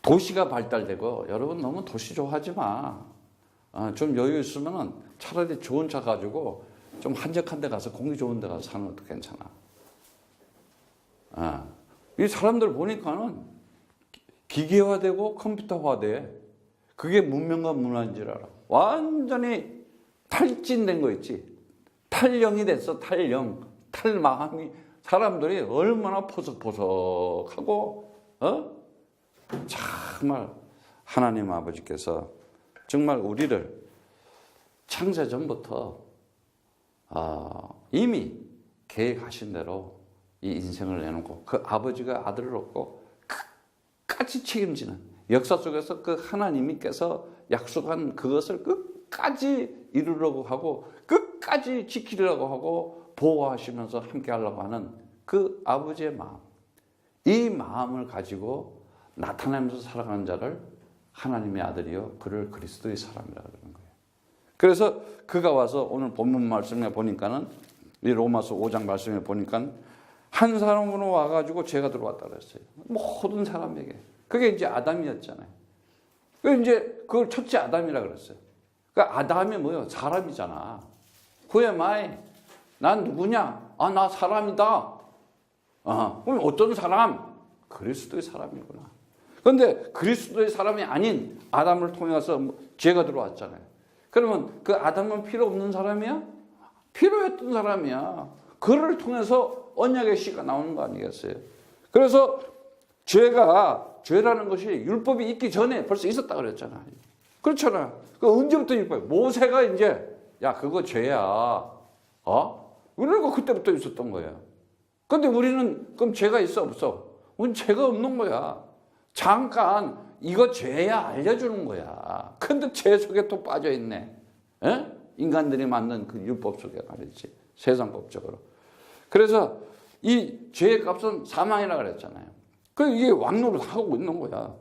도시가 발달되고, 여러분 너무 도시 좋아하지 마. 좀 여유 있으면 차라리 좋은 차 가지고 좀 한적한 데 가서 공기 좋은 데 가서 사는 것도 괜찮아. 이 사람들 보니까는 기계화되고 컴퓨터화돼. 그게 문명과 문화인 줄 알아. 완전히 탈진된 거 있지. 탈영이 됐어, 탈영. 탈마음이. 사람들이 얼마나 포석포석하고, 정말 하나님 아버지께서 정말 우리를 창세전부터 이미 계획하신 대로 이 인생을 내놓고 그 아버지가 아들을 얻고 끝까지 책임지는 역사 속에서 그 하나님께서 약속한 그것을 끝까지 이루려고 하고 끝까지 지키려고 하고 보호하시면서 함께 하려고 하는 그 아버지의 마음, 이 마음을 가지고 나타나면서 살아가는 자를 하나님의 아들이요 그를 그리스도의 사람이라고 그러는 거예요. 그래서 그가 와서 오늘 본문 말씀에 보니까는 이 로마서 5장 말씀에 보니까 한 사람으로 와가지고 죄가 들어왔다 그랬어요. 모든 사람에게. 그게 이제 아담이었잖아요. 그 이제 그걸 첫째 아담이라 그랬어요. 그러니까 아담이 뭐예요? 사람이잖아. Who am I? 난 누구냐? 나 사람이다. 그럼 어떤 사람? 그리스도의 사람이구나. 그런데 그리스도의 사람이 아닌 아담을 통해서 죄가 들어왔잖아요. 그러면 그 아담은 필요 없는 사람이야? 필요했던 사람이야. 그를 통해서 언약의 씨가 나오는 거 아니겠어요? 그래서 죄라는 것이 율법이 있기 전에 벌써 있었다 그랬잖아. 그렇잖아. 그 언제부터 율법이? 모세가 이제 야 그거 죄야. 그러니까 그때부터 있었던 거야. 근데 우리는 그럼 죄가 있어 없어? 우린 죄가 없는 거야. 잠깐 이거 죄야 알려주는 거야. 근데 죄 속에 또 빠져있네. 인간들이 만든 그 율법 속에 말이지. 세상법적으로. 그래서 이 죄의 값은 사망이라 그랬잖아요. 이게 왕노를 하고 있는 거야.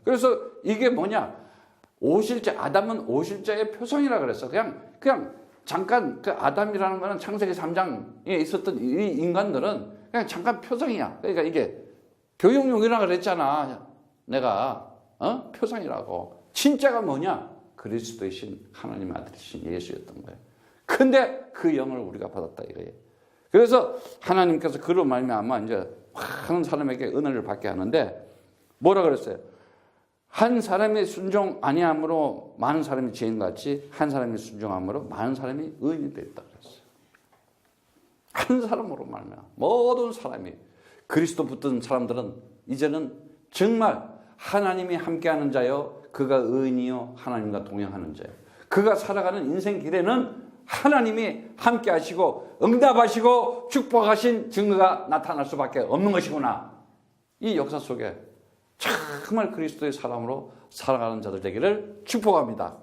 그래서 이게 뭐냐? 오실자, 아담은 오실자의 표성이라 그랬어. 그냥 잠깐 그 아담이라는 거는 창세기 3장에 있었던 이 인간들은 그냥 잠깐 표성이야. 그러니까 이게 교육용이라 그랬잖아. 내가 표성이라고. 진짜가 뭐냐? 그리스도이신 하나님의 아들이신 예수였던 거예요. 근데 그 영을 우리가 받았다 이거예요. 그래서 하나님께서 그로 말미암아 이제 많은 사람에게 은혜를 받게 하는데 뭐라 그랬어요? 한 사람의 순종 아니함으로 많은 사람이 죄인같이 한 사람이 순종함으로 많은 사람이 의인이 되었다 그랬어요. 한 사람으로 말미암아 모든 사람이 그리스도 붙든 사람들은 이제는 정말 하나님이 함께하는 자요 그가 의인이요 하나님과 동행하는 자요. 그가 살아가는 인생 길에는 하나님이 함께 하시고 응답하시고 축복하신 증거가 나타날 수밖에 없는 것이구나. 이 역사 속에 정말 그리스도의 사람으로 살아가는 자들 되기를 축복합니다.